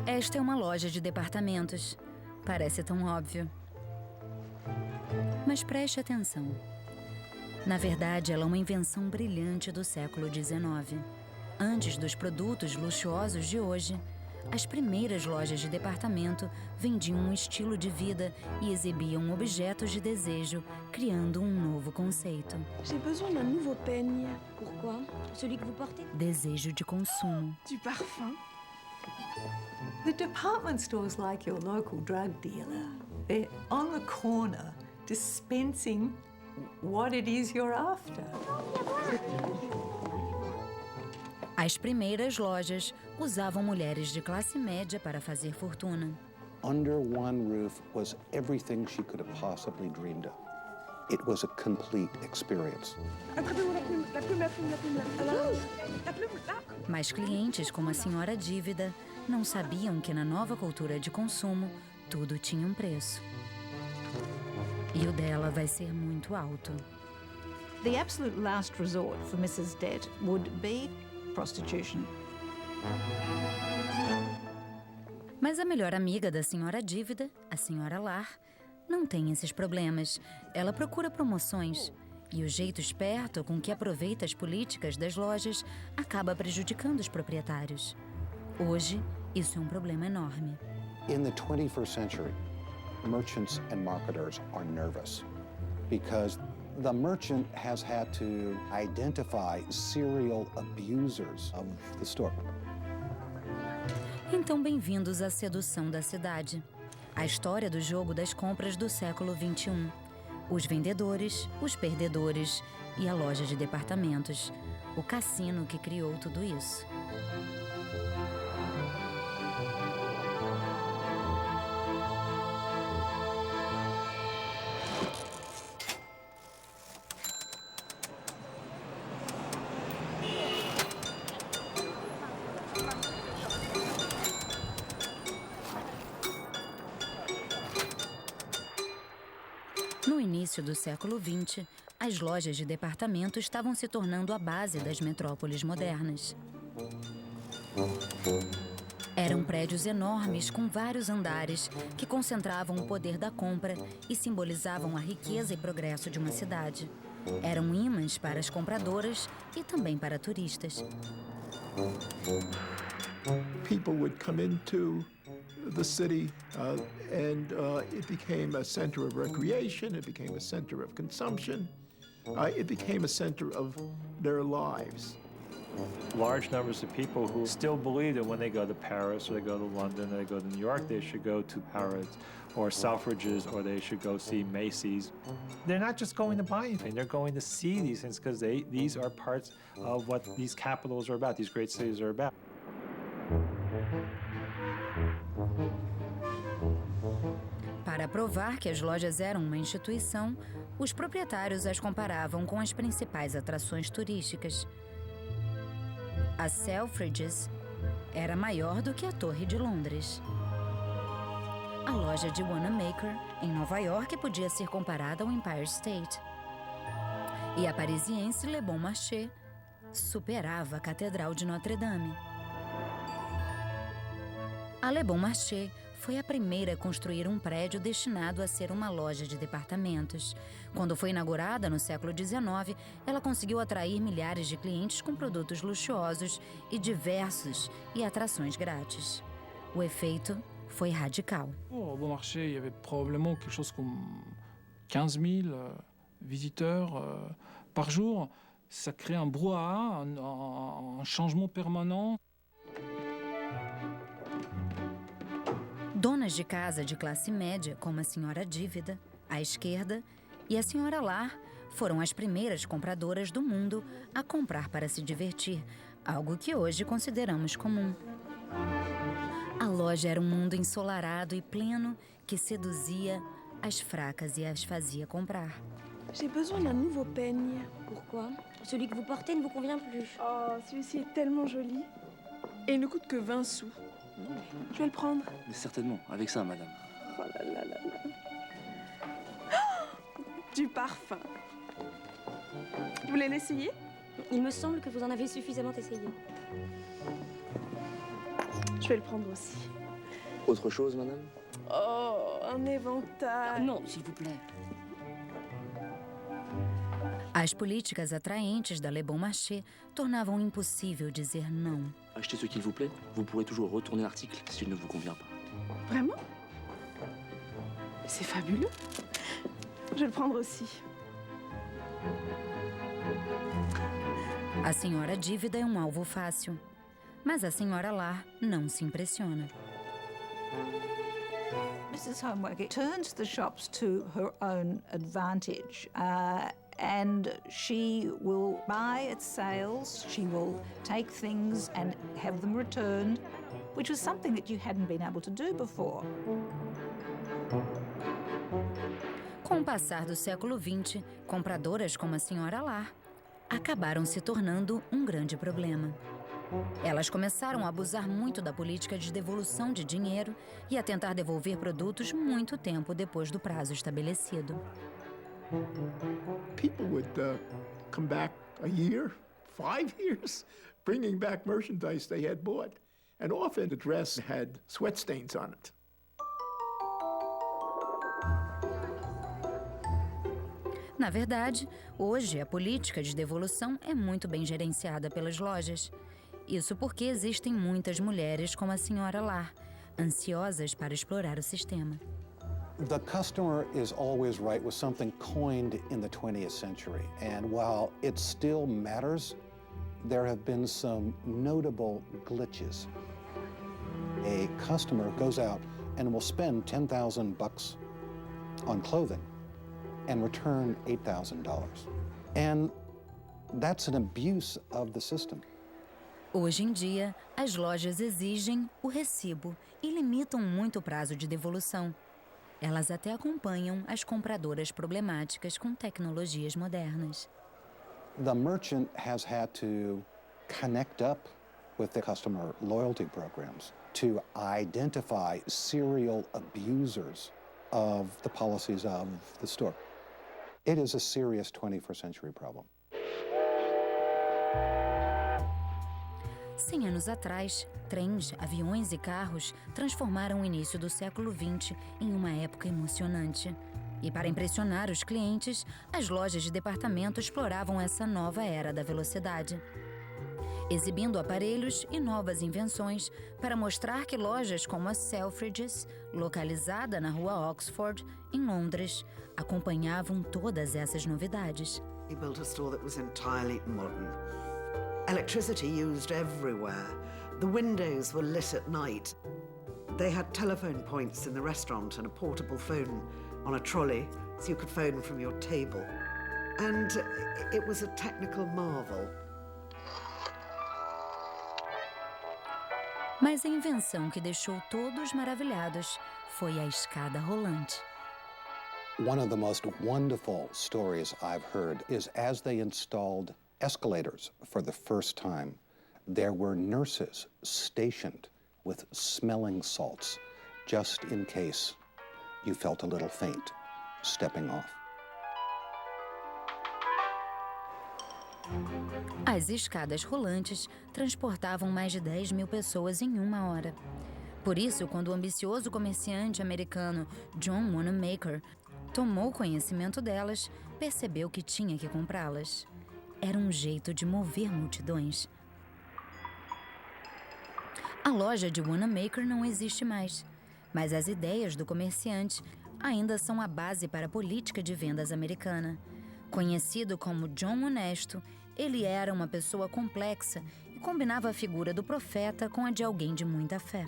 Esta é uma loja de departamentos. Parece tão óbvio. Mas preste atenção. Na verdade, ela é uma invenção brilhante do século XIX. Antes dos produtos luxuosos de hoje, as primeiras lojas de departamento vendiam um estilo de vida e exibiam objetos de desejo, criando um novo conceito. J'ai besoin d'un nouveau peigne. Pourquoi? Celui que vous portez? Desejo de consumo. Du parfum. The department store's like your local drug dealer. They're on the corner dispensing what it is you're after. As primeiras lojas usavam mulheres de classe média para fazer fortuna. Under one roof was everything she could have possibly dreamed of. It was a complete experience. La plume, la plume, la plume, la plume, la plume. La plume, là. Mas clientes como a senhora dívida não sabiam que na nova cultura de consumo tudo tinha um preço. E o dela vai ser muito alto. The absolute last resort for Mrs. Debt would be prostitution. Mas a melhor amiga da senhora dívida, a senhora Lar, não tem esses problemas. Ela procura promoções. E o jeito esperto com que aproveita as políticas das lojas acaba prejudicando os proprietários. Hoje, isso é um problema enorme. In the 21st century, merchants and marketers are nervous because the merchant has had to identify serial abusers of the store. Então, bem-vindos à sedução da cidade. A história do jogo das compras do século XXI. Os vendedores, os perdedores e a loja de departamentos. O cassino que criou tudo isso. No início do século XX, as lojas de departamento estavam se tornando a base das metrópoles modernas. Eram prédios enormes com vários andares que concentravam o poder da compra e simbolizavam a riqueza e progresso de uma cidade. Eram ímãs para as compradoras e também para turistas. People would come into the city and it became a center of recreation, it became a center of consumption, it became a center of their lives. Large numbers of people who still believe that when they go to Paris or they go to London or they go to New York, they should go to Harrods or Selfridges or they should go see Macy's. They're not just going to buy anything, they're going to see these things because these are parts of what these capitals are about, these great cities are about. Para provar que as lojas eram uma instituição, os proprietários as comparavam com as principais atrações turísticas. A Selfridges era maior do que a Torre de Londres. A loja de Wanamaker, em Nova York, podia ser comparada ao Empire State. E a parisiense Le Bon Marché superava a Catedral de Notre-Dame. A Le Bon Marché foi a primeira a construir um prédio destinado a ser uma loja de departamentos. Quando foi inaugurada no século XIX, ela conseguiu atrair milhares de clientes com produtos luxuosos e diversos e atrações grátis. O efeito foi radical. Au Bon Marché, il y avait probablement quelque chose comme 15 000 visiteurs par jour. Ça crée un brouhaha, un changement permanent. Donas de casa de classe média, como a senhora dívida, à esquerda, e a senhora Lar, foram as primeiras compradoras do mundo a comprar para se divertir, algo que hoje consideramos comum. A loja era um mundo ensolarado e pleno que seduzia as fracas e as fazia comprar. J'ai besoin d'un nouveau peigne. Pourquoi? Celui que vous portez ne vous convient plus. Oh, celui-ci est tellement joli. Et il ne coûte que 20 sous. Je vais le prendre. Mais certainement, avec ça, madame. Oh là là là là. Oh, du parfum. Vous voulez l'essayer? Il me semble que vous en avez suffisamment essayé. Je vais le prendre aussi. Autre chose, madame? Oh, un éventail. Non, s'il vous plaît. As políticas atraentes da Le Bon Marché tornavam impossível dizer não. Achetez ce qu'il vous plaît. Vous pourrez toujours retourner l'article s'il ne vous convient pas. Vraiment? C'est fabuleux. Je vais le prendre aussi. A senhora dívida é um alvo fácil, mas a senhora Lar não se impressiona. Mrs. Homework turns the shops to her own advantage. And she will buy at sales, she will take things and have them returned, which was something that you hadn't been able to do before. Com o passar do século XX, compradoras como a senhora Lar acabaram se tornando um grande problema. Elas começaram a abusar muito da política de devolução de dinheiro e a tentar devolver produtos muito tempo depois do prazo estabelecido. People would come back a year, 5 years, bringing back merchandise they had bought. And often the dress had sweat stains on it. Na verdade, hoje a política de devolução é muito bem gerenciada pelas lojas. Isso porque existem muitas mulheres como a senhora Lar, ansiosas para explorar o sistema. The customer is always right was something coined in the 20th century. And while it still matters, there have been some notable glitches. A customer goes out and will spend $10,000 on clothing and return $8,000. And that's an abuse of the system. Hoje em dia, as lojas exigem o recibo e limitam muito o prazo de devolução. Elas até acompanham as compradoras problemáticas com tecnologias modernas. The merchant has had to connect up with the customer loyalty programs to identify serial abusers of the policies of the store. It is a serious 21st century problem. 100 anos atrás, trens, aviões e carros transformaram o início do século XX em uma época emocionante. E para impressionar os clientes, as lojas de departamento exploravam essa nova era da velocidade, exibindo aparelhos e novas invenções para mostrar que lojas como a Selfridges, localizada na rua Oxford, em Londres, acompanhavam todas essas novidades. He built a store that was entirely modern. Electricity used everywhere. The windows were lit at night. They had telephone points in the restaurant and a portable phone on a trolley so you could phone from your table. And it was a technical marvel. Mas a invenção que deixou todos maravilhados foi a escada rolante. One of the most wonderful stories I've heard is as they installed escalators for the first time, there were nurses stationed with smelling salts just in case you felt a little faint stepping off. As escadas rolantes transportavam mais de 10 mil pessoas em uma hora. Por isso, quando o ambicioso comerciante americano John Wanamaker tomou conhecimento delas, percebeu que tinha que comprá-las. Era um jeito de mover multidões. A loja de Wanamaker não existe mais, mas as ideias do comerciante ainda são a base para a política de vendas americana. Conhecido como John Honesto, ele era uma pessoa complexa e combinava a figura do profeta com a de alguém de muita fé.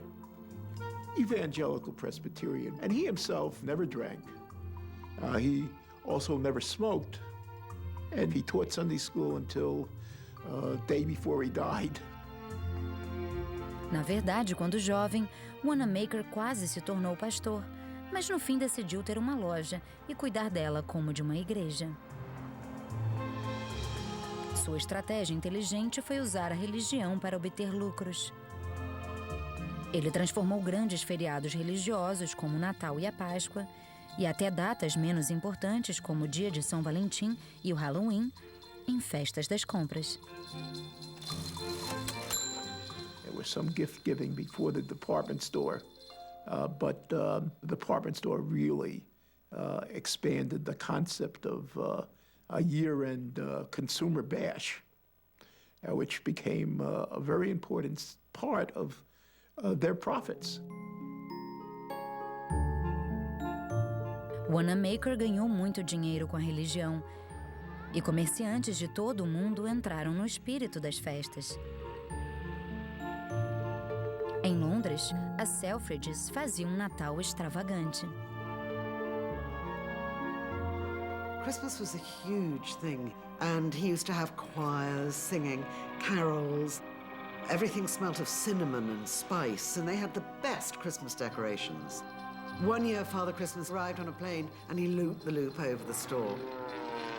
Evangelical Presbyterian, and he himself never drank. He also never smoked. And he taught Sunday school until day before he died. Na verdade, quando jovem, Wanamaker quase se tornou pastor, mas no fim decidiu ter uma loja e cuidar dela como de uma igreja. Sua estratégia inteligente foi usar a religião para obter lucros. Ele transformou grandes feriados religiosos, como o Natal e a Páscoa, e até datas menos importantes, como o dia de São Valentim e o Halloween, em festas das compras. There was some gift giving before the department store but the department store really expanded the concept of a year-end consumer bash, which became a very important part of their profits. Wanamaker ganhou muito dinheiro com a religião, e comerciantes de todo o mundo entraram no espírito das festas. Em Londres, a Selfridges fazia um Natal extravagante. Christmas was a huge thing, and he used to have choirs singing carols. Everything smelt of cinnamon and spice, and they had the best Christmas decorations. One year, Father Christmas arrived on a plane, and he looped the loop over the store.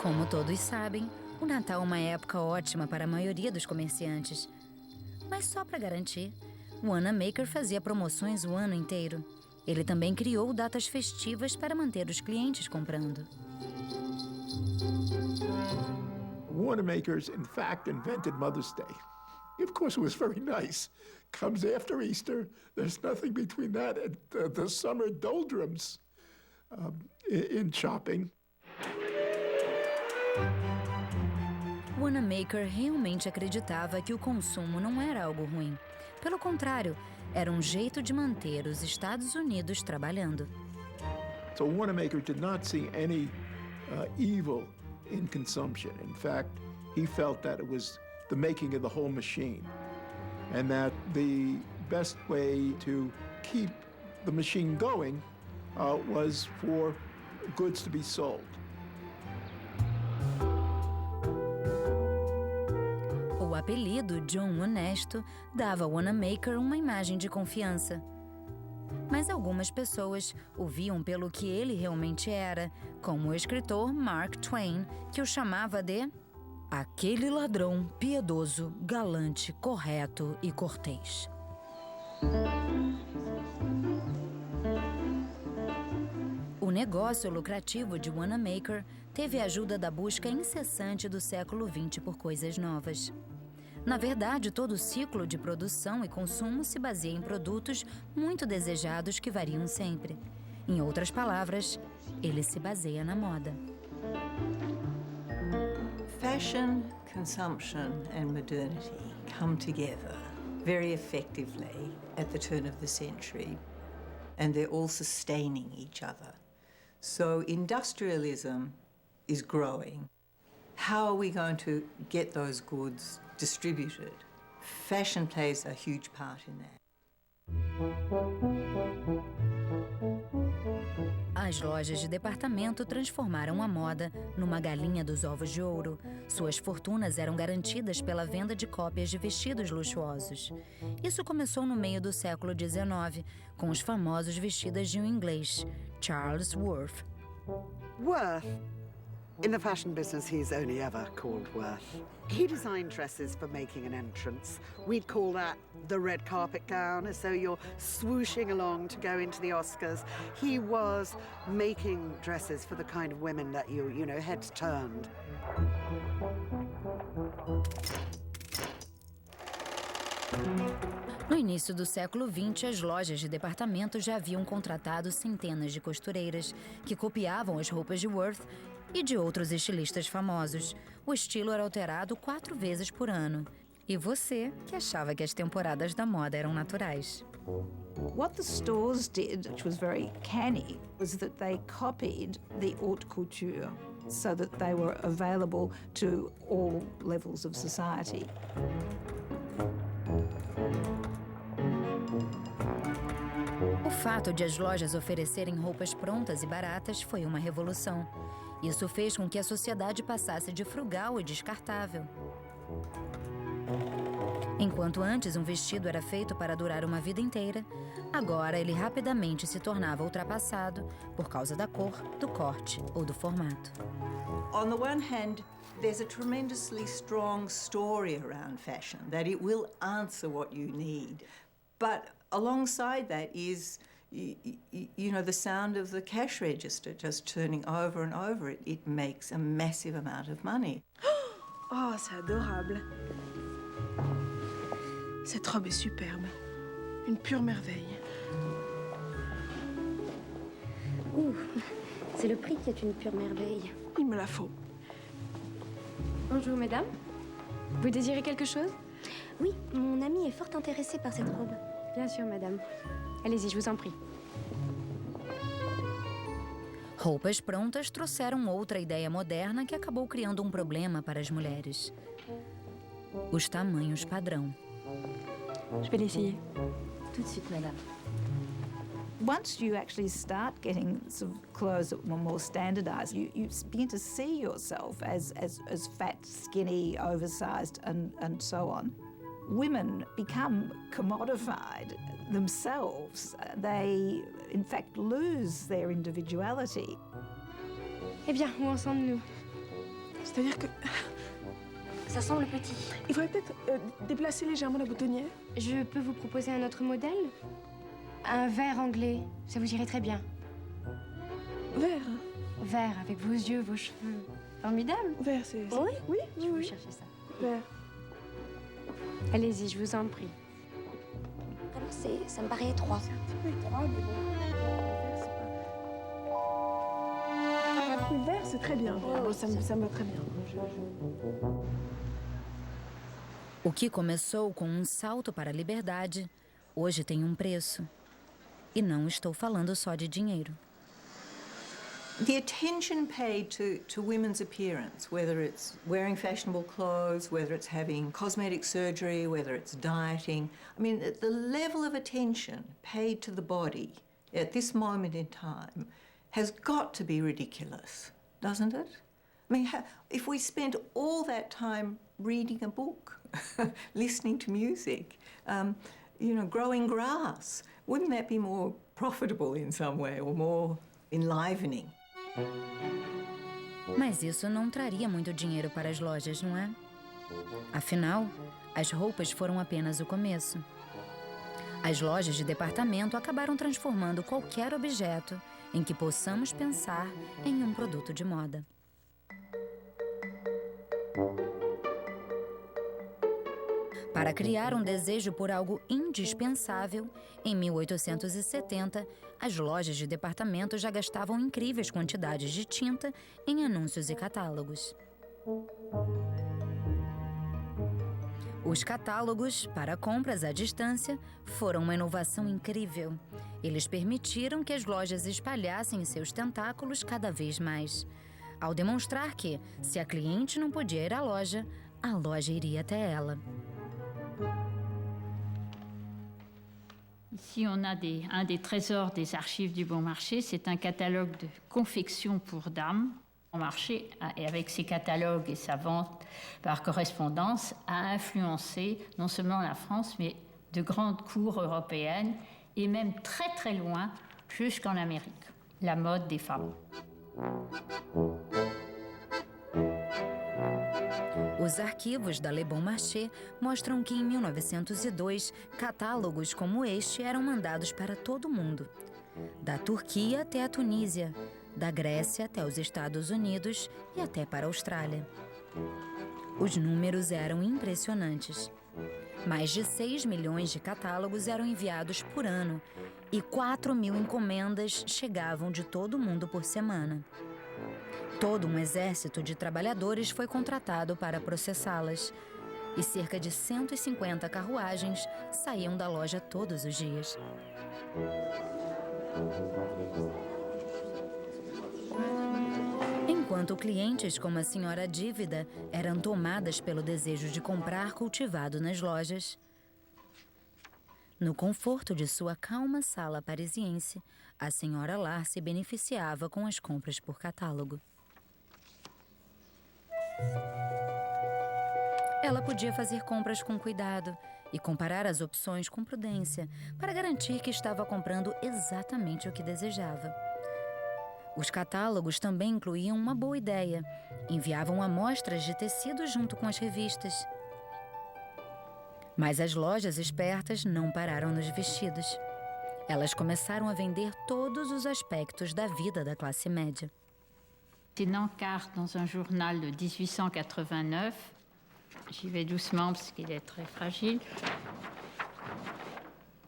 Como todos sabem, o Natal é uma época ótima para a maioria dos comerciantes. Mas só para garantir, Wanamaker fazia promoções o ano inteiro. Ele também criou datas festivas para manter os clientes comprando. Wanamaker's, in fact, invented Mother's Day. Of course, it was very nice. Comes after Easter. There's nothing between that and the summer doldrums in shopping. Wanamaker realmente acreditava que o consumo não era algo ruim. Pelo contrário, era um jeito de manter os Estados Unidos trabalhando. So Wanamaker did not see any evil in consumption. In fact, he felt that it was the making of the whole machine, and that the best way to keep the machine going was for goods to be sold. O apelido John Honesto dava a Wanamaker uma imagem de confiança. Mas algumas pessoas o viam pelo que ele realmente era, como o escritor Mark Twain, que o chamava de aquele ladrão piedoso, galante, correto e cortês. O negócio lucrativo de Wanamaker teve a ajuda da busca incessante do século XX por coisas novas. Na verdade, todo o ciclo de produção e consumo se baseia em produtos muito desejados que variam sempre. Em outras palavras, ele se baseia na moda. Fashion, consumption and modernity come together very effectively at the turn of the century, and they're all sustaining each other. So industrialism is growing. How are we going to get those goods distributed? Fashion plays a huge part in that. As lojas de departamento transformaram a moda numa galinha dos ovos de ouro. Suas fortunas eram garantidas pela venda de cópias de vestidos luxuosos. Isso começou no meio do século XIX, com os famosos vestidos de um inglês, Charles Worth. Worth. In the fashion business, he's only ever called Worth. He designed dresses for making an entrance. We'd call that the red carpet gown, as though you're swooshing along to go into the Oscars. He was making dresses for the kind of women that you know, heads turned. No início do século XX, as lojas de departamento já haviam contratado centenas de costureiras que copiavam as roupas de Worth e de outros estilistas famosos. O estilo era alterado 4 vezes por ano. E você, que achava que as temporadas da moda eram naturais. What the stores did, which was very canny, was that they copied the haute couture so that they were available to all levels of society. O fato de as lojas oferecerem roupas prontas e baratas foi uma revolução. Isso fez com que a sociedade passasse de frugal e descartável. Enquanto antes um vestido era feito para durar uma vida inteira, agora ele rapidamente se tornava ultrapassado por causa da cor, do corte ou do formato. On the one hand, there's a tremendously strong story around fashion, that it will answer what you need. But alongside that is, you know, the sound of the cash register just turning over and over. It makes a massive amount of money. Oh, c'est adorable. Cette robe est superbe. Une pure merveille. Ouh, c'est le prix qui est une pure merveille. Il me la faut. Bonjour, mesdames. Vous désirez quelque chose? Oui, mon ami est fort intéressé par cette robe. Bien sûr, madame. Allez-y, je vous en prie. Roupas prontas trouxeram outra ideia moderna que acabou criando um problema para as mulheres: os tamanhos padrão. Je vais l'essayer. Tout de suite, madame. Once you actually start getting sort of clothes that were more standardized, you begin to see yourself as fat, skinny, oversized, and so on. Women become commodified themselves. They, in fact, lose their individuality. Eh bien, où en sommes-nous? C'est-à-dire que... Ça semble petit. Il faudrait peut-être déplacer légèrement la boutonnière. Je peux vous proposer un autre modèle? Un vert anglais, ça vous irait très bien. Vert. Vert, avec vos yeux, vos cheveux. Formidable. Vert, c'est... Oui, oui, je oui, vais oui. chercher ça. Vert. Allez-y, je vous en prie. Vraiment, ça me paraît étroit. C'est un petit peu étroit, mais bon. Vert, c'est pas... Oui, vert, c'est très bien. Vert. Bon, ça me va très bien. O que começou com um salto para a liberdade, hoje tem um preço. E não estou falando só de dinheiro. The attention paid to women's appearance, whether it's wearing fashionable clothes, whether it's having cosmetic surgery, whether it's dieting. I mean, the level of attention paid to the body at this moment in time has got to be ridiculous, doesn't it? I mean, if we spent all that time reading a book, listening to music, growing grass, wouldn't that be more profitable in some way or more enlivening? Mas isso não traria muito dinheiro para as lojas, não é? Afinal, as roupas foram apenas o começo. As lojas de departamento acabaram transformando qualquer objeto em que possamos pensar em um produto de moda. Para criar um desejo por algo indispensável, em 1870, as lojas de departamento já gastavam incríveis quantidades de tinta em anúncios e catálogos. Os catálogos, para compras à distância, foram uma inovação incrível. Eles permitiram que as lojas espalhassem seus tentáculos cada vez mais, ao demonstrar que, se a cliente não podia ir à loja, a loja iria até ela. Ici, on a un des trésors des archives du Bon Marché. C'est un catalogue de confection pour dames. Bon Marché, et avec ses catalogues et sa vente par correspondance, a influencé non seulement la France, mais de grandes cours européennes et même très très loin, jusqu'en Amérique, la mode des femmes. Os arquivos da Le Bon Marché mostram que em 1902, catálogos como este eram mandados para todo o mundo, da Turquia até a Tunísia, da Grécia até os Estados Unidos e até para a Austrália. Os números eram impressionantes. Mais de 6 milhões de catálogos eram enviados por ano e 4.000 encomendas chegavam de todo o mundo por semana. Todo um exército de trabalhadores foi contratado para processá-las, e cerca de 150 carruagens saíam da loja todos os dias. Enquanto clientes como a senhora Dívida eram tomadas pelo desejo de comprar cultivado nas lojas, no conforto de sua calma sala parisiense, a senhora Lar se beneficiava com as compras por catálogo. Ela podia fazer compras com cuidado e comparar as opções com prudência para garantir que estava comprando exatamente o que desejava. Os catálogos também incluíam uma boa ideia. Enviavam amostras de tecido junto com as revistas. Mas as lojas espertas não pararam nos vestidos. Elas começaram a vender todos os aspectos da vida da classe média. C'est une encarte dans un journal de 1889. J'y vais doucement parce qu'il est très fragile.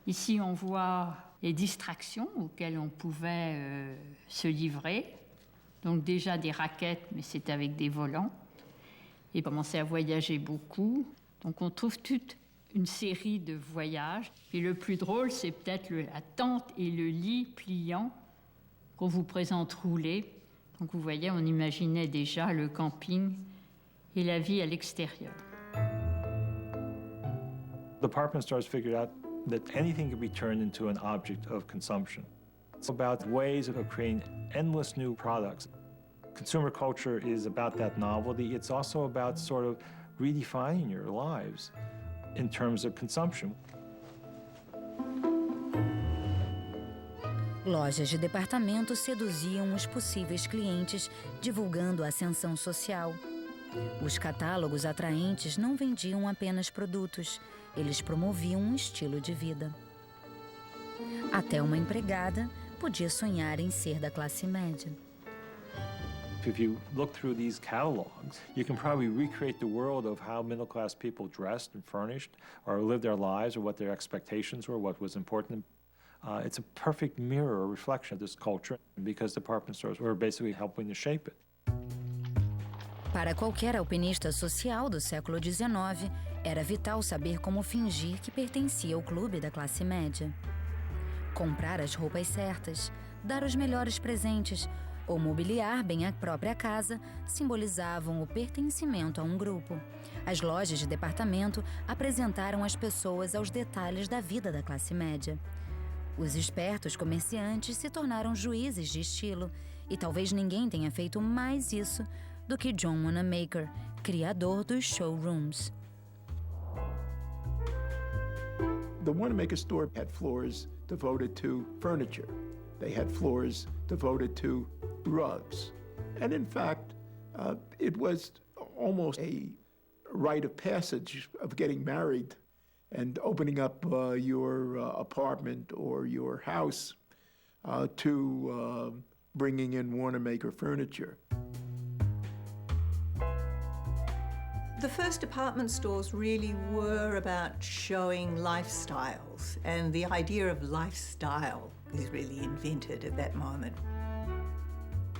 Ici, on voit les distractions auxquelles on pouvait se livrer. Donc déjà des raquettes, mais c'est avec des volants. Et commençait à voyager beaucoup. Donc on trouve toute une série de voyages. Et le plus drôle, c'est peut-être la tente et le lit pliant qu'on vous présente roulé. Donc vous voyez, on imaginait déjà le camping et la vie à l'extérieur. Department stores figured out that anything could be turned into an object of consumption. It's about ways of creating endless new products. Consumer culture is about that novelty. It's also about sort of redefining your lives in terms of consumption. Lojas de departamento seduziam os possíveis clientes, divulgando a ascensão social. Os catálogos atraentes não vendiam apenas produtos, eles promoviam um estilo de vida. Até uma empregada podia sonhar em ser da classe média. If you look through these catalogs, you can probably recreate the world of how middle-class people dressed and furnished or lived their lives or what their expectations were, what was important. It's a perfect mirror or reflection of this culture because department stores were basically helping to shape it. Para qualquer alpinista social do século XIX, era vital saber como fingir que pertencia ao clube da classe média. Comprar as roupas certas, dar os melhores presentes ou mobiliar bem a própria casa simbolizavam o pertencimento a um grupo. As lojas de departamento apresentaram as pessoas aos detalhes da vida da classe média. Os espertos comerciantes se tornaram juízes de estilo, e talvez ninguém tenha feito mais isso do que John Wanamaker, criador dos showrooms. The Wanamaker store had floors devoted to furniture. They had floors devoted to rugs. And in fact, it was almost a rite of passage of getting married and opening up your apartment or your house to bringing in Wanamaker furniture. The first department stores really were about showing lifestyles, and the idea of lifestyle is really invented at that moment.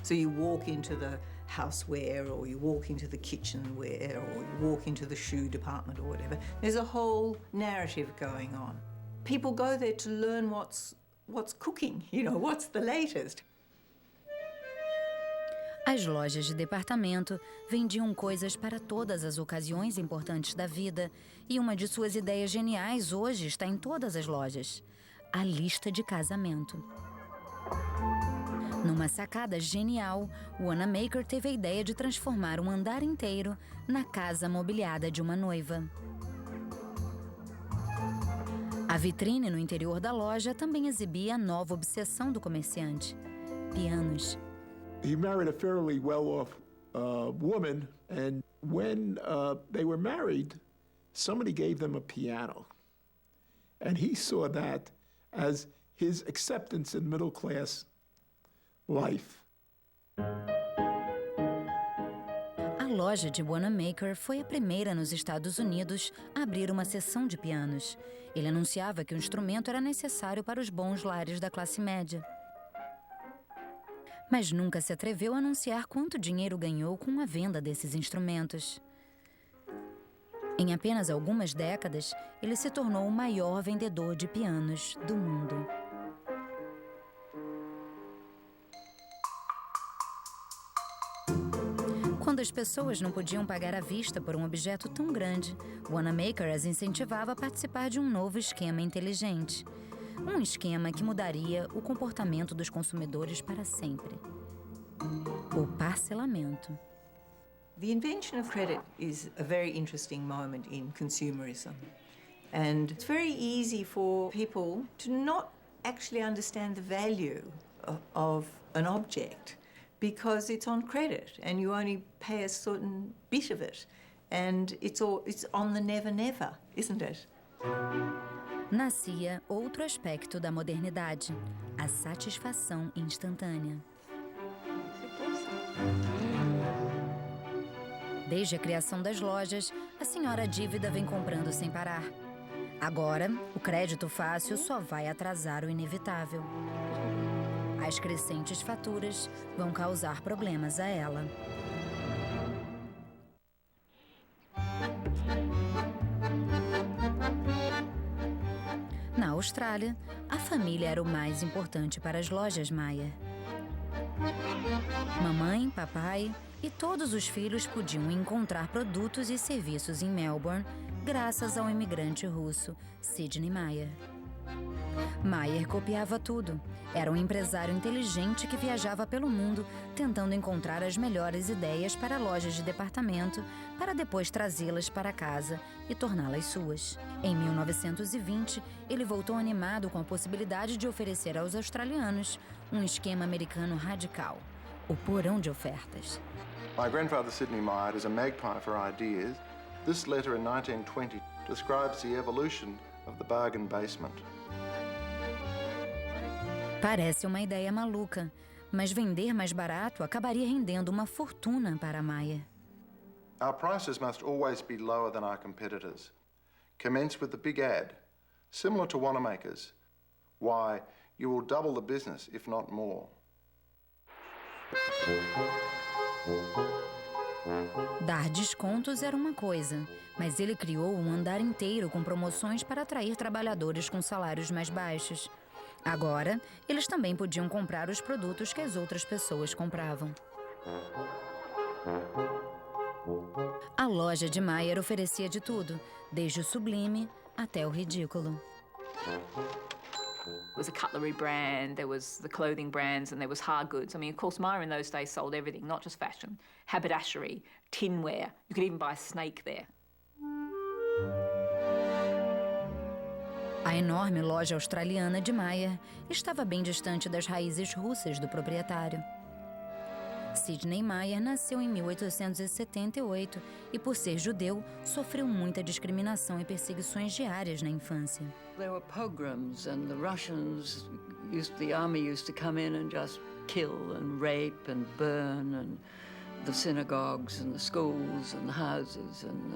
So you walk into the houseware, or you walk into the kitchenware, or you walk into the shoe department or whatever. There's a whole narrative going on. People go there to learn what's cooking, what's the latest. As lojas de departamento vendiam coisas para todas as ocasiões importantes da vida, e uma de suas ideias geniais hoje está em todas as lojas: a lista de casamento. Numa sacada genial, Wanamaker teve a ideia de transformar um andar inteiro na casa mobiliada de uma noiva. A vitrine no interior da loja também exibia a nova obsessão do comerciante: pianos. He married a fairly well-off woman, and when they were married, somebody gave them a piano. And he saw that as his acceptance in middle-class life. A loja de Wanamaker foi a primeira nos Estados Unidos a abrir uma seção de pianos. Ele anunciava que o instrumento era necessário para os bons lares da classe média. Mas nunca se atreveu a anunciar quanto dinheiro ganhou com a venda desses instrumentos. Em apenas algumas décadas, ele se tornou o maior vendedor de pianos do mundo. Quando as pessoas não podiam pagar à vista por um objeto tão grande, Wanamaker as incentivava a participar de um novo esquema inteligente. Um esquema que mudaria o comportamento dos consumidores para sempre: o parcelamento. The invention of credit is a very interesting moment in consumerism. And it's very easy for people to not actually understand the value of an object because it's on credit and you only pay a certain bit of it. And it's on the never, never, isn't it? Nascia outro aspecto da modernidade: a satisfação instantânea. Desde a criação das lojas, a senhora dívida vem comprando sem parar. Agora, o crédito fácil só vai atrasar o inevitável. As crescentes faturas vão causar problemas a ela. Na Austrália, a família era o mais importante para as lojas Myer. Mamãe, papai e todos os filhos podiam encontrar produtos e serviços em Melbourne graças ao imigrante russo Sidney Myer. Myer copiava tudo. Era um empresário inteligente que viajava pelo mundo tentando encontrar as melhores ideias para lojas de departamento para depois trazê-las para casa e torná-las suas. Em 1920, ele voltou animado com a possibilidade de oferecer aos australianos um esquema americano radical, o porão de ofertas. My grandfather Sidney Myer is a magpie for ideas. This letter in 1920 describes the evolution of the bargain basement. Parece uma ideia maluca, mas vender mais barato acabaria rendendo uma fortuna para Myer. Our prices must always be lower than our competitors. Commence with the big ad, similar to Wanamaker's. Why, you will double the business, if not more. Dar descontos era uma coisa, mas ele criou um andar inteiro com promoções para atrair trabalhadores com salários mais baixos. Agora, eles também podiam comprar os produtos que as outras pessoas compravam. A loja de Myer oferecia de tudo, desde o sublime até o ridículo. There was a cutlery brand, there was the clothing brands, and there was hard goods. I mean, of course, Myer in those days sold everything, not just fashion. Haberdashery, tinware. You could even buy a snake there. A enorme loja australiana de Myer estava bem distante das raízes russas do proprietário. Sidney Myer nasceu em 1878 e, por ser judeu, sofreu muita discriminação e perseguições diárias na infância. There were pogroms and the Russians, the army used to come in and just kill and rape and burn and the synagogues and the schools and the houses and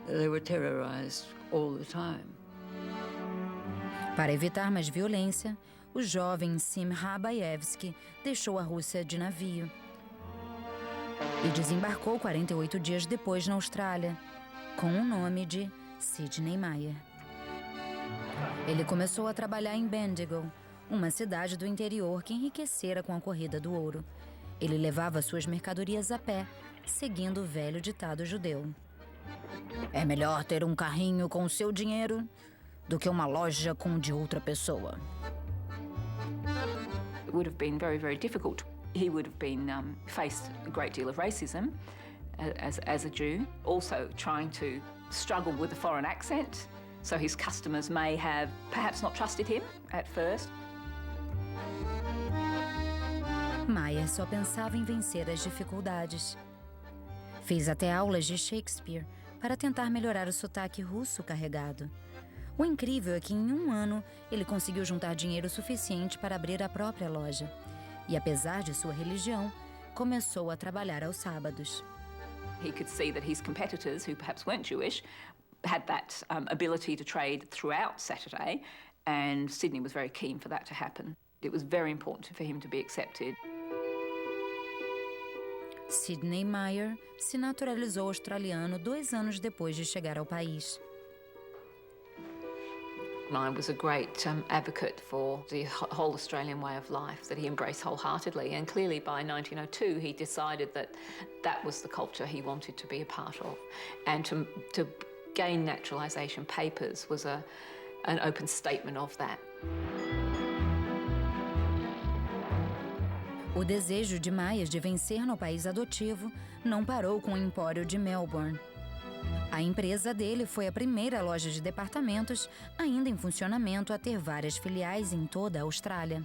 they were terrorized all the time. Para evitar mais violência, o jovem Sim Rabaevsky deixou a Rússia de navio e desembarcou 48 dias depois na Austrália, com o nome de Sidney Myer. Ele começou a trabalhar em Bendigo, uma cidade do interior que enriquecera com a corrida do ouro. Ele levava suas mercadorias a pé, seguindo o velho ditado judeu. É melhor ter um carrinho com o seu dinheiro do que uma loja com o de outra pessoa. It would have been very, very difficult. He would have been faced a great deal of racism as a Jew, also trying to struggle with a foreign accent, so his customers may have perhaps not trusted him at first. Myer só pensava em vencer as dificuldades. Fez até aulas de Shakespeare para tentar melhorar o sotaque russo carregado. O incrível é que em um ano ele conseguiu juntar dinheiro suficiente para abrir a própria loja. E apesar de sua religião, começou a trabalhar aos sábados. He could see that his competitors, who perhaps weren't Jewish, had that ability to trade throughout Saturday, and Sidney was very keen for that to happen. It was very important for him to be accepted. Sidney Myer se naturalizou australiano 2 anos depois de chegar ao país. Myer was a great advocate for the whole Australian way of life that he embraced wholeheartedly, and clearly by 1902 he decided that that was the culture he wanted to be a part of, and to gain naturalisation papers was an open statement of that. O desejo de Myer de vencer no país adotivo não parou com o Empório de Melbourne. A empresa dele foi a primeira loja de departamentos ainda em funcionamento a ter várias filiais em toda a Austrália.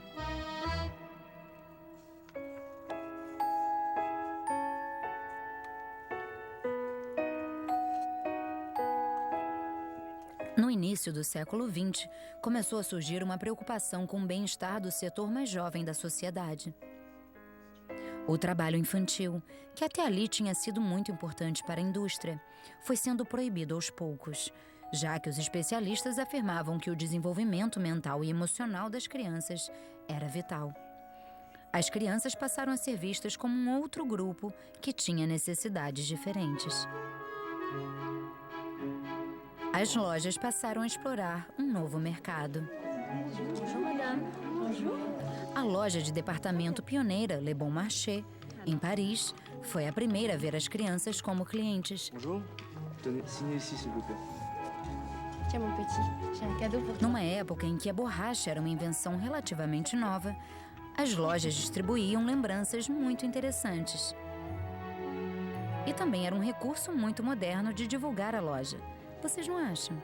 No início do século XX, começou a surgir uma preocupação com o bem-estar do setor mais jovem da sociedade. O trabalho infantil, que até ali tinha sido muito importante para a indústria, foi sendo proibido aos poucos, já que os especialistas afirmavam que o desenvolvimento mental e emocional das crianças era vital. As crianças passaram a ser vistas como um outro grupo que tinha necessidades diferentes. As lojas passaram a explorar um novo mercado. Bonjour, madame. Bonjour. A loja de departamento pioneira Le Bon Marché, em Paris, foi a primeira a ver as crianças como clientes. Bonjour. Tenez, signez ici, s'il vous plaît. Tiens, mon petit, j'ai un cadeau pour toi. Numa época em que a borracha era uma invenção relativamente nova, as lojas distribuíam lembranças muito interessantes. E também era um recurso muito moderno de divulgar a loja. Vocês não acham?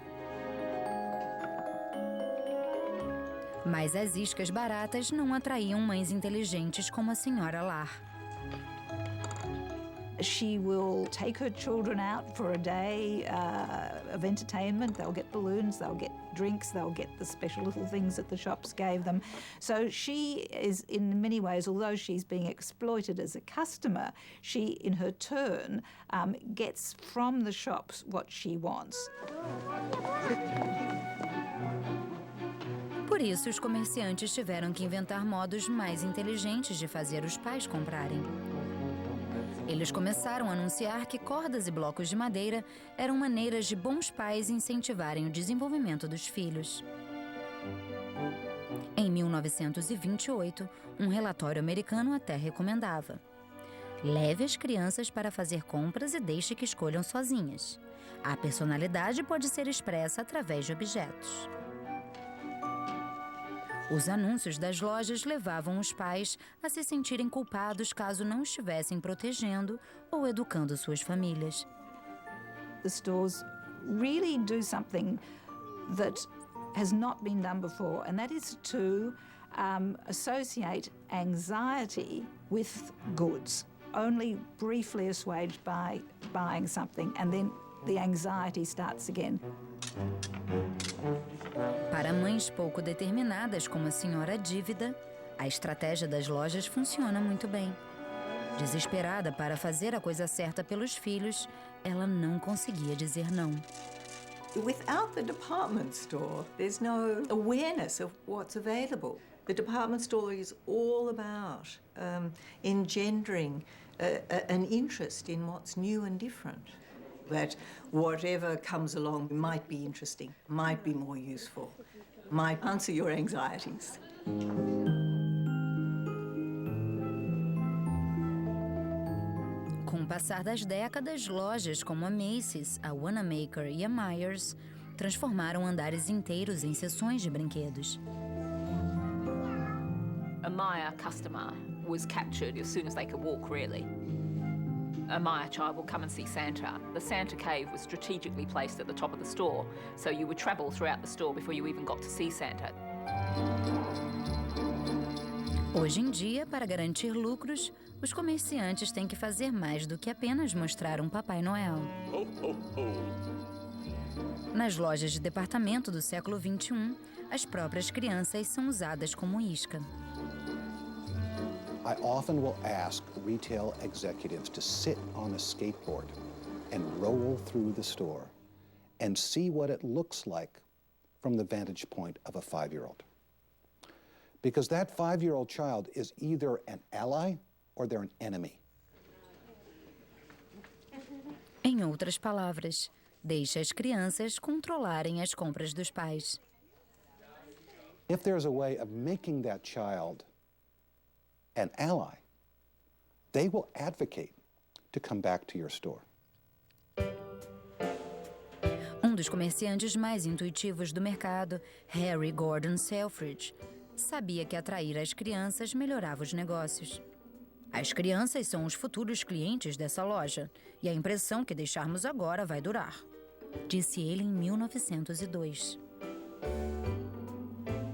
Mas as iscas baratas não atraíam mães inteligentes como a senhora Lar. She will take her children out for a day of entertainment. They'll get balloons, they'll get drinks, they'll get the special little things that the shops gave them. So she is, in many ways, although she's being exploited as a customer, she, in her turn, gets from the shops what she wants. Por isso, os comerciantes tiveram que inventar modos mais inteligentes de fazer os pais comprarem. Eles começaram a anunciar que cordas e blocos de madeira eram maneiras de bons pais incentivarem o desenvolvimento dos filhos. Em 1928, um relatório americano até recomendava: leve as crianças para fazer compras e deixe que escolham sozinhas. A personalidade pode ser expressa através de objetos. Os anúncios das lojas levavam os pais a se sentirem culpados caso não estivessem protegendo ou educando suas famílias. The stores really do something that has not been done before, and that is to associate anxiety with goods, only briefly assuaged by buying something, and then the anxiety starts again. Para mães pouco determinadas como a senhora Dívida, a estratégia das lojas funciona muito bem. Desesperada para fazer a coisa certa pelos filhos, ela não conseguia dizer não. Without the department store, there's no awareness of what's available. The department store is all about engendering an interest in what's new and different. That whatever comes along might be interesting, might be more useful, might answer your anxieties. Com o passar das décadas, lojas como a Macy's, a Wanamaker e a Myers transformaram andares inteiros em seções de brinquedos. A Maya customer was captured as soon as they could walk, really. A Maya child will come and see Santa. The Santa cave was strategically placed at the top of the store, so you would travel throughout the store before you even got to see Santa. Hoje em dia, para garantir lucros, os comerciantes têm que fazer mais do que apenas mostrar um Papai Noel. Nas lojas de departamento do século XXI, as próprias crianças são usadas como isca. I often will ask retail executives to sit on a skateboard and roll through the store and see what it looks like from the vantage point of a 5-year-old. Because that 5-year-old child is either an ally or they're an enemy. Em outras palavras, deixe as crianças controlarem as compras dos pais. If there's a way of making that child an ally, they will advocate to come back to your store. Um dos comerciantes mais intuitivos do mercado, Harry Gordon Selfridge, sabia que atrair as crianças melhorava os negócios. As crianças são os futuros clientes dessa loja e a impressão que deixarmos agora vai durar, disse ele em 1902.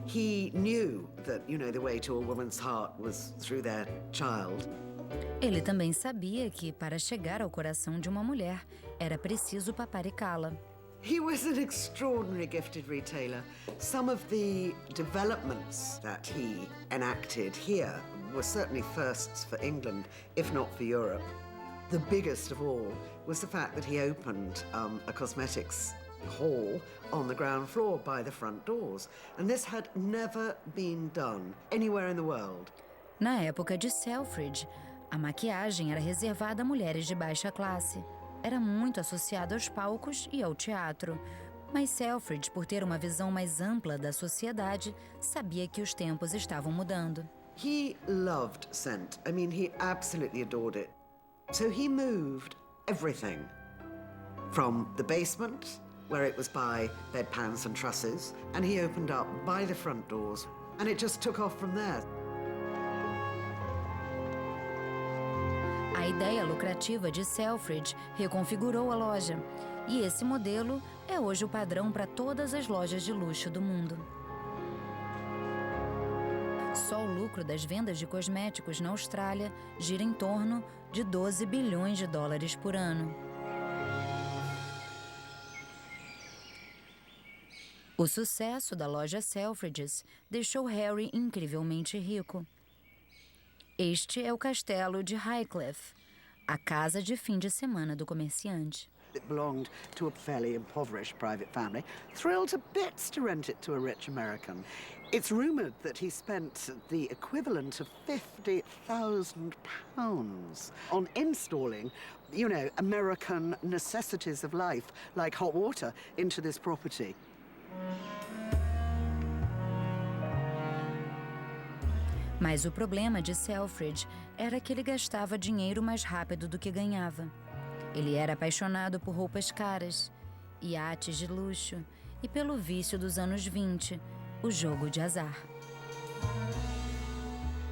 He knew that, the way to a woman's heart was through their child. Ele também sabia que, para chegar ao coração de uma mulher, era preciso paparicá-la. He was an extraordinary gifted retailer. Some of the developments that he enacted here were certainly firsts for England, if not for Europe. The biggest of all was the fact that he opened a cosmetics hall on the ground floor by the front doors. And this had never been done anywhere in the world. Na época de Selfridge, a maquiagem era reservada a mulheres de baixa classe. Era muito associada aos palcos e ao teatro. Mas Selfridge, por ter uma visão mais ampla da sociedade, sabia que os tempos estavam mudando. He loved scent. I mean, he absolutely adored it. So he moved everything from the basement, where it was by bedpans and trusses, and he opened up by the front doors, and it just took off from there. A ideia lucrativa de Selfridge reconfigurou a loja, e esse modelo é hoje o padrão para todas as lojas de luxo do mundo. Só o lucro das vendas de cosméticos na Austrália gira em torno de 12 bilhões de dólares por ano. O sucesso da loja Selfridges deixou Harry incrivelmente rico. Este é o castelo de Highcliffe, a casa de fim de semana do comerciante. It belonged to a fairly impoverished private family, thrilled to bits to rent it to a rich American. It's rumoured that he spent the equivalent of £50,000 on installing, you know, American necessities of life, like hot water, into this property. Mas o problema de Selfridge era que ele gastava dinheiro mais rápido do que ganhava. Ele era apaixonado por roupas caras, iates de luxo e pelo vício dos anos 20, o jogo de azar.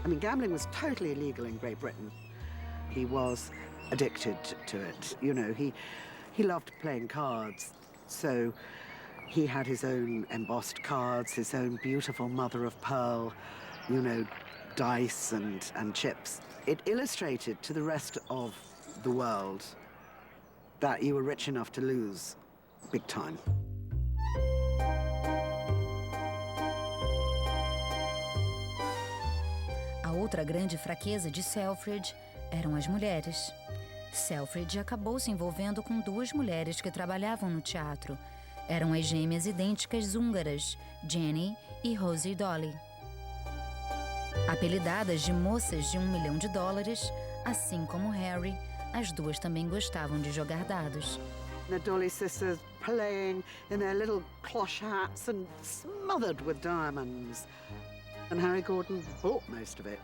I mean, gambling was totally illegal in Great Britain. He was addicted to it. You know, he loved playing cards, so he had his own embossed cards, his own beautiful mother of pearl, you know, dice and chips. It illustrated to the rest of the world that you were rich enough to lose big time. A outra grande fraqueza de Selfridge eram as mulheres. Selfridge acabou se envolvendo com duas mulheres que trabalhavam no teatro. Eram as gêmeas idênticas húngaras, Jenny e Rosie Dolly. Apelidadas de moças de $1 milhão, assim como Harry, as duas também gostavam de jogar dados. The Dolly sisters playing in their little cloche hats and smothered with diamonds. And Harry Gordon bought most of it.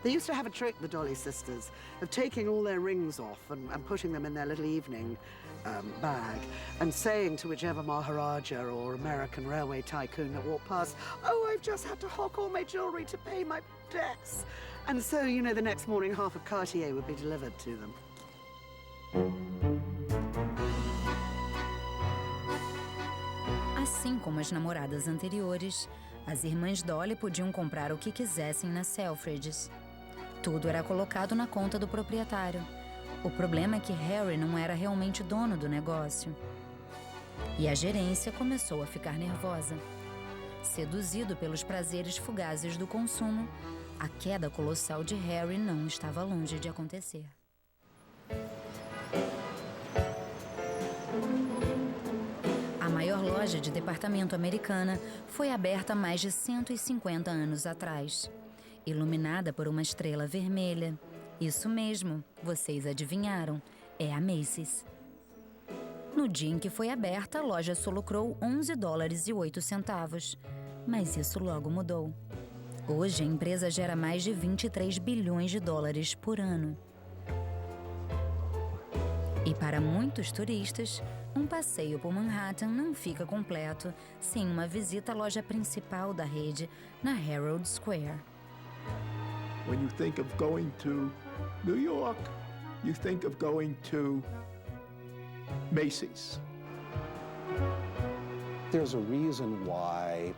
They used to have a trick, the Dolly sisters, of taking all their rings off and putting them in their little evening bag and saying to whichever Maharaja or American railway tycoon that walked past, "Oh, I've just had to hock all my jewellery to pay my debts." And so, you know, the next morning half of Cartier would be delivered to them. Assim como as namoradas anteriores, as irmãs Dolly podiam comprar o que quisessem na Selfridges. Tudo era colocado na conta do proprietário. O problema é que Harry não era realmente dono do negócio. E a gerência começou a ficar nervosa. Seduzido pelos prazeres fugazes do consumo, a queda colossal de Harry não estava longe de acontecer. A maior loja de departamento americana foi aberta mais de 150 anos atrás, iluminada por uma estrela vermelha. Isso mesmo, vocês adivinharam, é a Macy's. No dia em que foi aberta, a loja só lucrou $11,08, mas isso logo mudou. Hoje, a empresa gera mais de $23 bilhões por ano. E para muitos turistas, um passeio por Manhattan não fica completo sem uma visita à loja principal da rede na Herald Square. When you think of going to New York, you think of going to Macy's. There's a reason why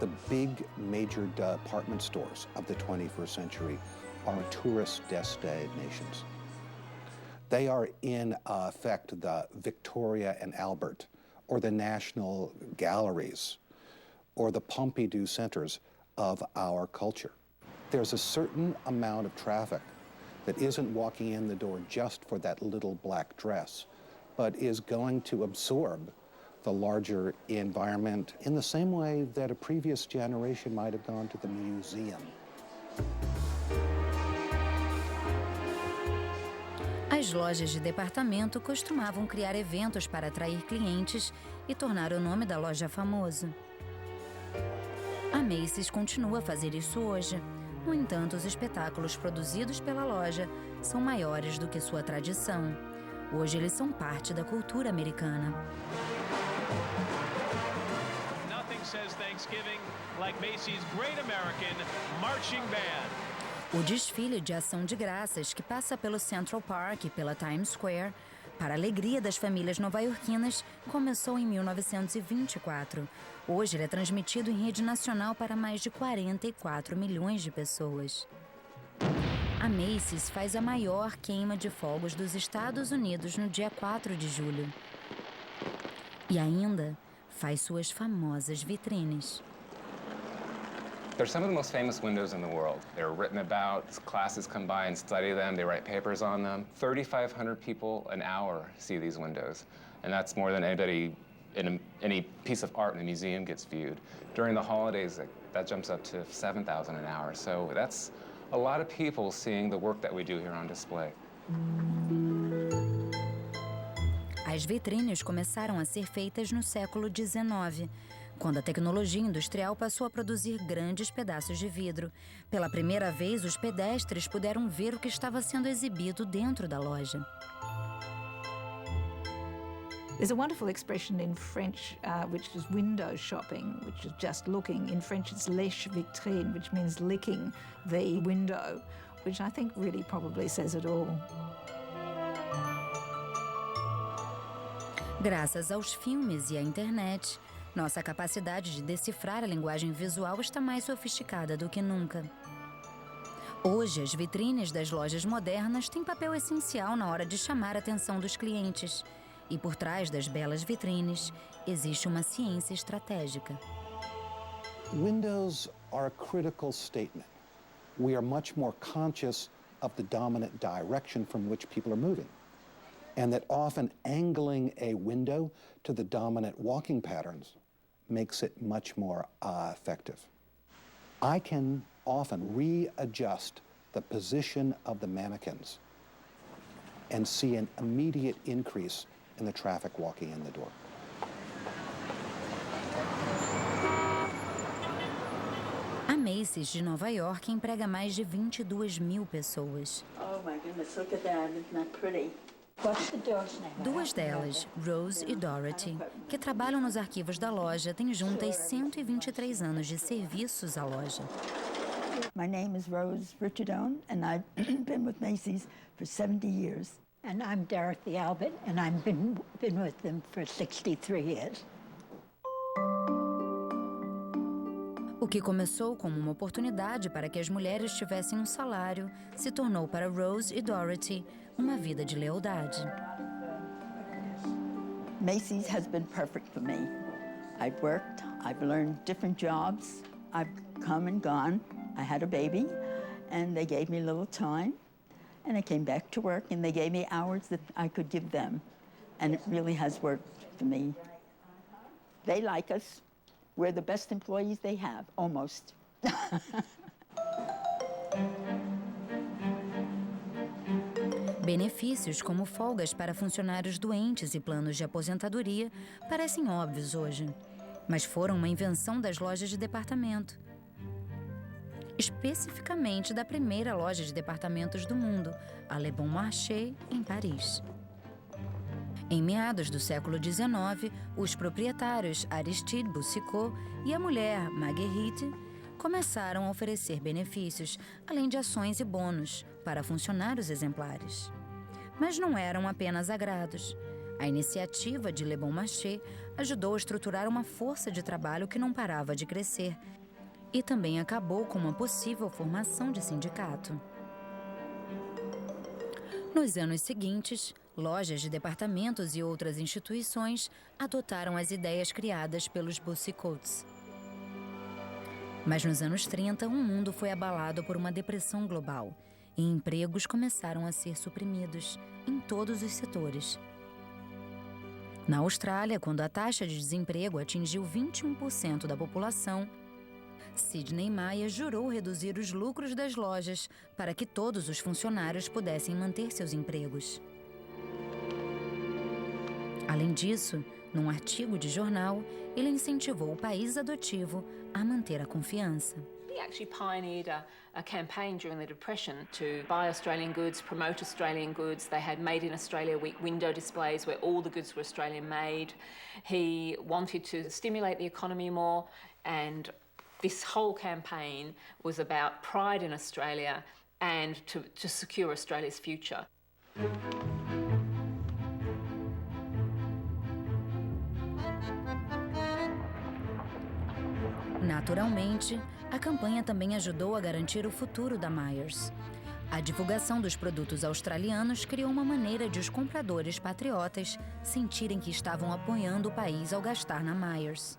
the big major department stores of the 21st century are tourist destinations. They are in effect the Victoria and Albert, or the National Galleries, or the Pompidou centers of our culture. There's a certain amount of traffic that isn't walking in the door just for that little black dress, but is going to absorb the larger environment in the same way that a previous generation might have gone to the museum. As lojas de departamento costumavam criar eventos para atrair clientes e tornar o nome da loja famoso. A Macy's continua a fazer isso hoje. No entanto, os espetáculos produzidos pela loja são maiores do que sua tradição. Hoje eles são parte da cultura americana. Nothing says Thanksgiving like Macy's Great American Marching Band. O desfile de ação de graças que passa pelo Central Park e pela Times Square, para a alegria das famílias nova-iorquinas, começou em 1924. Hoje ele é transmitido em rede nacional para mais de 44 milhões de pessoas. A Macy's faz a maior queima de fogos dos Estados Unidos no dia 4 de julho. E ainda faz suas famosas vitrines. They're some of the most famous windows in the world. They're written about, classes come by and study them, they write papers on them. 3,500 people an hour see these windows, and that's more than anybody in any piece of art in a museum gets viewed. During the holidays, that jumps up to 7,000 an hour, so that's a lot of people seeing the work that we do here on display. As vitrines começaram a ser feitas no século XIX, quando a tecnologia industrial passou a produzir grandes pedaços de vidro. Pela primeira vez, os pedestres puderam ver o que estava sendo exibido dentro da loja. There's a wonderful expression in French, which is window shopping, which is just looking. In French, it's lèche vitrine, which means licking the window, which I think really probably says it all. Graças aos filmes e à internet, nossa capacidade de decifrar a linguagem visual está mais sofisticada do que nunca. Hoje, as vitrines das lojas modernas têm papel essencial na hora de chamar a atenção dos clientes. E por trás das belas vitrines, existe uma ciência estratégica. Windows are a critical statement. We are much more conscious of the dominant direction from which people are moving. And that often angling a window to the dominant walking patterns makes it much more effective. I can often readjust the position of the mannequins and see an immediate increase in the traffic walking in the door. A Macy's de Nova York emprega mais de 22 mil pessoas. Oh my goodness, look at that. Isn't that pretty? What's the door's name? Duas delas, Rose e Dorothy, que trabalham nos arquivos da loja, têm juntas 123 anos de serviços à loja. My name is Rose Richardone, and I've been with Macy's for 70 years. And I'm Dorothy Albert, and I've been with them for 63 years. O que começou como uma oportunidade para que as mulheres tivessem um salário, se tornou para Rose e Dorothy uma vida de lealdade. Macy's has been perfect for me. I've worked, I've learned different jobs, I've come and gone. I had a baby, and they gave me a little time, and I came back to work, and they gave me hours that I could give them, and it really has worked for me. They like us. We're the best employees they have, almost. Benefícios como folgas para funcionários doentes e planos de aposentadoria parecem óbvios hoje, mas foram uma invenção das lojas de departamento. Especificamente da primeira loja de departamentos do mundo, a Le Bon Marché, em Paris. Em meados do século XIX, os proprietários Aristide Boucicaut e a mulher Marguerite começaram a oferecer benefícios, além de ações e bônus, para funcionários exemplares. Mas não eram apenas agrados. A iniciativa de Le Bon Marché ajudou a estruturar uma força de trabalho que não parava de crescer e também acabou com uma possível formação de sindicato. Nos anos seguintes, lojas de departamentos e outras instituições adotaram as ideias criadas pelos Boucicauts. Mas nos anos 30, o mundo foi abalado por uma depressão global e empregos começaram a ser suprimidos em todos os setores. Na Austrália, quando a taxa de desemprego atingiu 21% da população, Sidney Myer jurou reduzir os lucros das lojas para que todos os funcionários pudessem manter seus empregos. Além disso, num artigo de jornal, ele incentivou o país adotivo a manter a confiança. He actually pioneered a campaign during the Depression to buy Australian goods, promote Australian goods. They had Made in Australia Week window displays where all the goods were Australian made. He wanted to stimulate the economy more, and this whole campaign was about pride in Australia and to secure Australia's future. Naturalmente, a campanha também ajudou a garantir o futuro da Myers. A divulgação dos produtos australianos criou uma maneira de os compradores patriotas sentirem que estavam apoiando o país ao gastar na Myers.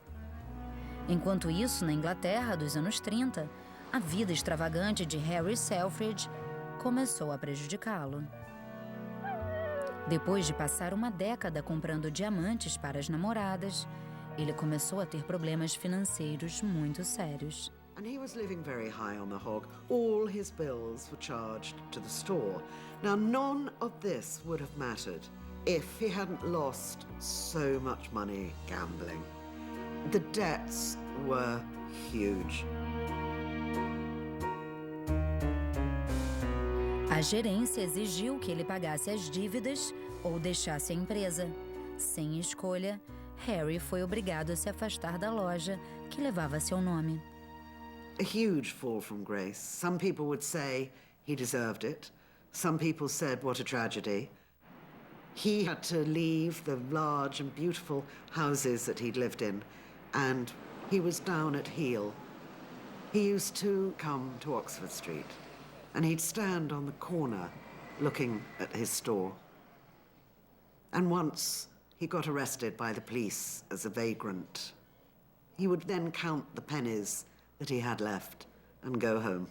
Enquanto isso, na Inglaterra dos anos 30, a vida extravagante de Harry Selfridge começou a prejudicá-lo. Depois de passar uma década comprando diamantes para as namoradas, ele começou a ter problemas financeiros muito sérios. And he was living very high on the hog. All his bills were charged to the store. Now, none of this would have mattered if he hadn't lost so much money gambling. The debts were huge. A gerência exigiu que ele pagasse as dívidas ou deixasse a empresa. Sem escolha, Harry foi obrigado a se afastar da loja que levava seu nome. A huge fall from grace. Some people would say he deserved it. Some people said, what a tragedy. He had to leave the large and beautiful houses that he'd lived in, and he was down at heel. He used to come to Oxford Street, and he'd stand on the corner looking at his store. And once he got arrested by the police as a vagrant. He would then count the pennies that he had left and go home.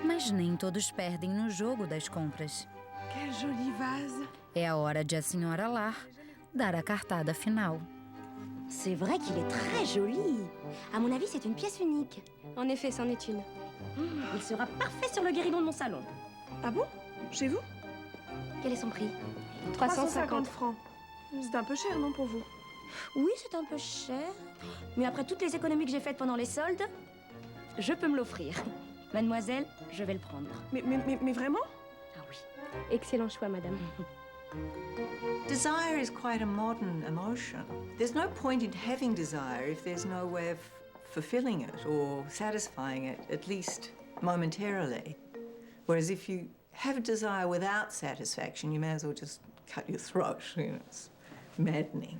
Mas nem todos perdem no jogo das compras. Quel joli vase! É a hora de a senhora Lar dar a cartada final. C'est vrai qu'il est très joli. À mon avis, c'est une pièce unique. En effet, c'en est une. Il sera parfait sur le guéridon de mon salon. Ah bon? Chez vous? Quel est son prix? 350 francs. C'est un peu cher, non, pour vous? Oui, c'est un peu cher. Mais après toutes les économies que j'ai faites pendant les soldes, je peux me l'offrir. Mademoiselle, je vais le prendre. Mais vraiment? Ah oui. Excellent choix, madame. Desire is quite a modern emotion. There's no point in having desire if there's no way of fulfilling it or satisfying it, at least momentarily. Whereas if you have desire without satisfaction, you may as well just cut your throat. You know, it's maddening.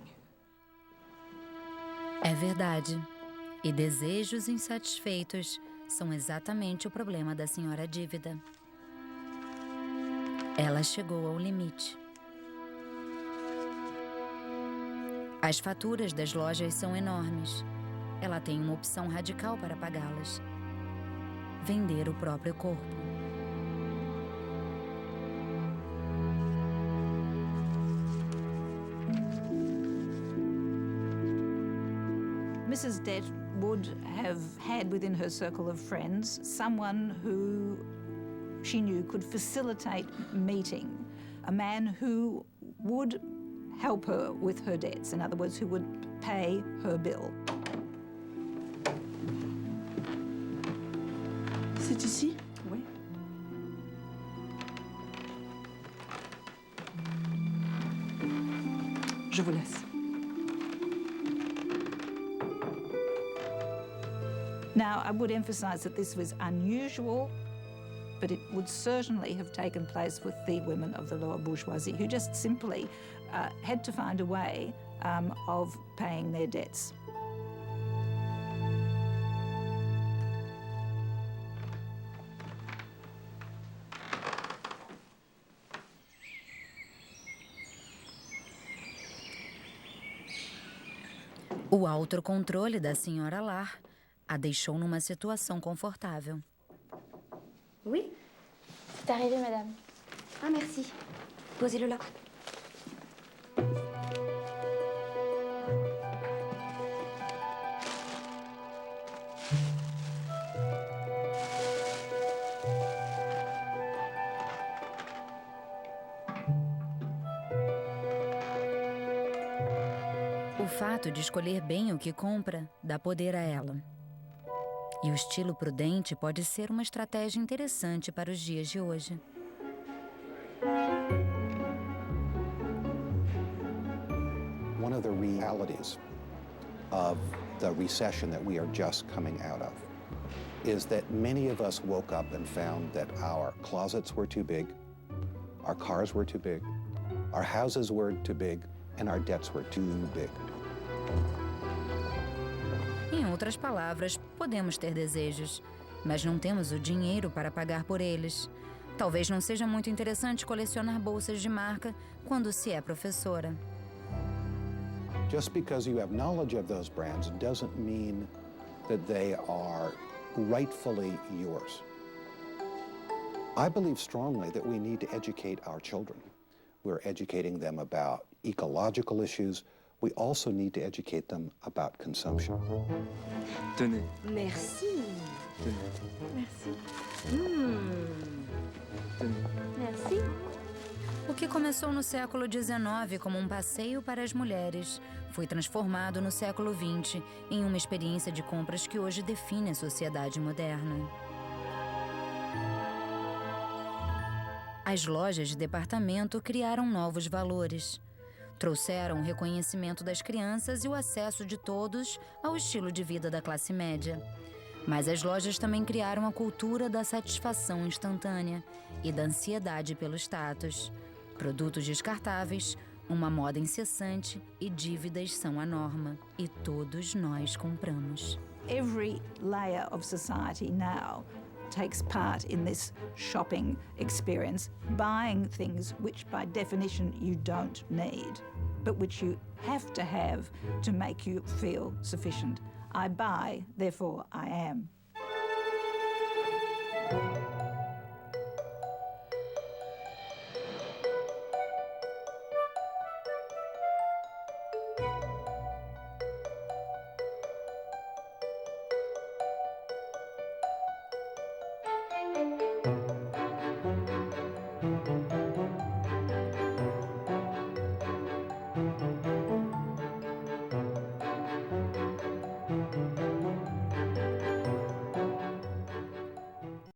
É verdade. E desejos insatisfeitos são exatamente o problema da senhora dívida. Ela chegou ao limite. As faturas das lojas são enormes. Ela tem uma opção radical para pagá-las: vender o próprio corpo. Mrs. Dett would have had within her circle of friends someone who she knew could facilitate meeting, a man who would help her with her debts, in other words, who would pay her bill. C'est ici? Oui. Je vous laisse. Now, I would emphasise that this was unusual, but it would certainly have taken place with the women of the lower bourgeoisie who just simply had to find a way of paying their debts. O autocontrole da senhora Lar a deixou numa situação confortável. Oui, c'est arrivé, madame. Ah, merci. Posez-le là. O fato de escolher bem o que compra dá poder a ela. E o estilo prudente pode ser uma estratégia interessante para os dias de hoje. One of the realities of the recession that we are just coming out of is that many of us woke up and found that our closets were too big, our cars were too big, our houses were too big, and our debts were too big. Em outras palavras, podemos ter desejos, mas não temos o dinheiro para pagar por eles. Talvez não seja muito interessante colecionar bolsas de marca quando se é professora. Just because you have knowledge of those brands doesn't mean that they are rightfully yours. I believe strongly that we need to educate our children. We're educating them about ecological issues. We also need to educate them about consumption. Tenez. Merci. Merci. Merci. O que começou no século XIX como um passeio para as mulheres foi transformado no século XX em uma experiência de compras que hoje define a sociedade moderna. As lojas de departamento criaram novos valores. Trouxeram o reconhecimento das crianças e o acesso de todos ao estilo de vida da classe média. Mas as lojas também criaram a cultura da satisfação instantânea e da ansiedade pelo status. Produtos descartáveis, uma moda incessante e dívidas são a norma. E todos nós compramos. Every layer of society now takes part in this shopping experience, buying things which by definition you don't need, but which you have to make you feel sufficient. I buy, therefore I am.